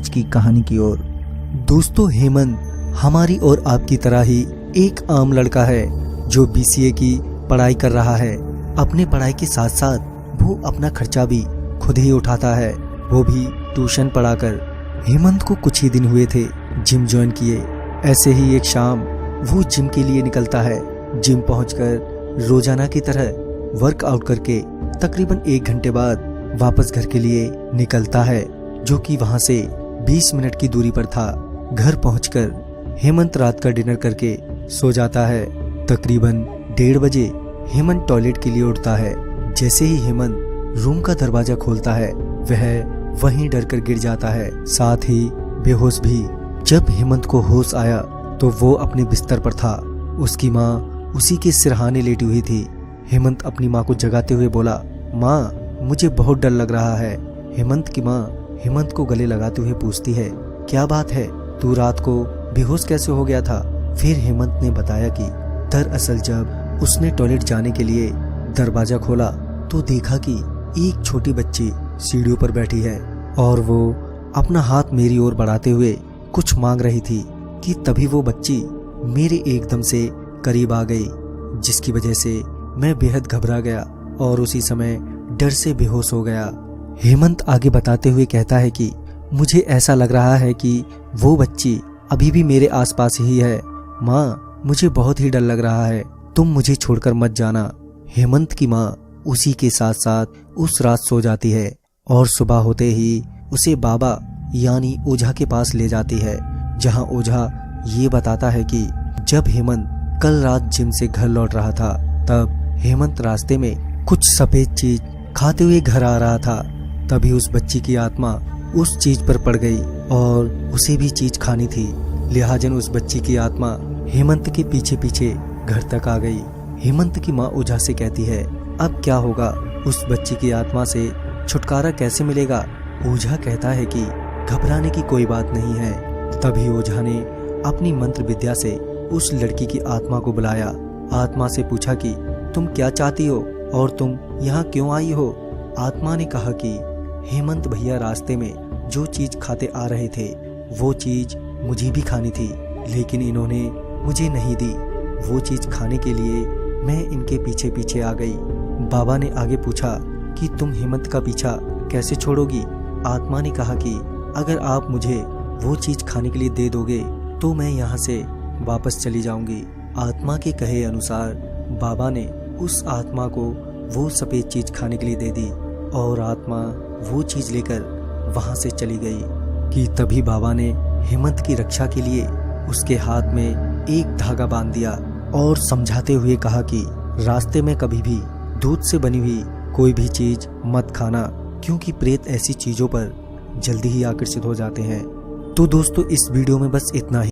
आज की कहानी की ओर। दोस्तों, हेमंत हमारी और आपकी तरह ही एक आम लड़का है जो BCA की पढ़ाई कर रहा है। अपने पढ़ाई के साथ साथ वो अपना खर्चा भी खुद ही उठाता है, वो भी ट्यूशन पढ़ाकर। हेमंत को कुछ ही दिन हुए थे जिम ज्वाइन किए। ऐसे ही एक शाम वो जिम के लिए निकलता है। जिम पहुंचकर रोजाना की तरह वर्कआउट करके तकरीबन 1 घंटे बाद वापस घर के लिए निकलता है, जो कि वहां से 20 मिनट की दूरी पर था। घर पहुंचकर हेमंत रात का डिनर करके सो जाता है। तकरीबन 1:30 बजे हेमंत टॉयलेट के लिए उठता है। जैसे ही हेमंत रूम का दरवाजा खोलता है, वह वहीं डरकर गिर जाता है, साथ ही बेहोश भी। जब हेमंत को होश आया तो वो अपने बिस्तर पर था। उसकी माँ उसी के सिरहाने लेटी हुई थी। हेमंत अपनी माँ को जगाते हुए बोला, माँ, मुझे बहुत डर लग रहा है। हेमंत की माँ हेमंत को गले लगाते हुए पूछती है, क्या बात है, तू रात को बेहोश कैसे हो गया था? फिर हेमंत ने बताया कि दरअसल जब उसने टॉयलेट जाने के लिए दरवाजा खोला तो देखा कि एक छोटी बच्ची सीढ़ियों पर बैठी है और वो अपना हाथ मेरी ओर बढ़ाते हुए कुछ मांग रही थी कि तभी वो बच्ची मेरे एकदम से करीब आ गई, जिसकी वजह से मैं बेहद घबरा गया और उसी समय डर से बेहोश हो गया। हेमंत आगे बताते हुए कहता है कि मुझे ऐसा लग रहा है कि वो बच्ची अभी भी मेरे आसपास ही है। माँ, मुझे बहुत ही डर लग रहा है, तुम मुझे छोड़कर मत जाना। हेमंत की माँ उसी के साथ साथ उस रात सो जाती है और सुबह होते ही उसे बाबा यानी ओझा के पास ले जाती है, जहाँ ओझा ये बताता है कि जब हेमंत कल रात जिम से घर लौट रहा था, तब हेमंत रास्ते में कुछ सफेद चीज खाते हुए घर आ रहा था। तभी उस बच्ची की आत्मा उस चीज पर पड़ गई और उसे भी चीज खानी थी। लिहाजन उस बच्ची की आत्मा हेमंत के पीछे पीछे घर तक आ गई। हेमंत की माँ ओझा से कहती है, अब क्या होगा, उस बच्ची की आत्मा से छुटकारा कैसे मिलेगा? ओझा कहता है कि घबराने की कोई बात नहीं है। तभी ओझा ने अपनी मंत्र विद्या से उस लड़की की आत्मा को बुलाया। आत्मा से पूछा कि तुम क्या चाहती हो और तुम यहाँ क्यों आई हो? आत्मा ने कहा कि हेमंत भैया रास्ते में जो चीज खाते आ रहे थे वो चीज मुझे भी खानी थी, लेकिन इन्होंने मुझे नहीं दी। वो चीज खाने के लिए मैं इनके पीछे पीछे आ गई। बाबा ने आगे पूछा कि तुम हेमंत का पीछा कैसे छोड़ोगी? आत्मा ने कहा कि अगर आप मुझे वो चीज खाने के लिए दे दोगे तो मैं यहाँ से वापस चली जाऊंगी। आत्मा के कहे अनुसार बाबा ने उस आत्मा को वो सफेद चीज खाने के लिए दे दी और आत्मा वो चीज लेकर वहां से चली गई। कि तभी बाबा ने हेमंत की रक्षा के लिए उसके हाथ में एक धागा बांध दिया और समझाते हुए कहा कि रास्ते में कभी भी दूध से बनी हुई कोई भी चीज मत खाना, क्योंकि प्रेत ऐसी चीजों पर जल्दी ही आकर्षित हो जाते हैं। तो दोस्तों, इस वीडियो में बस इतना ही।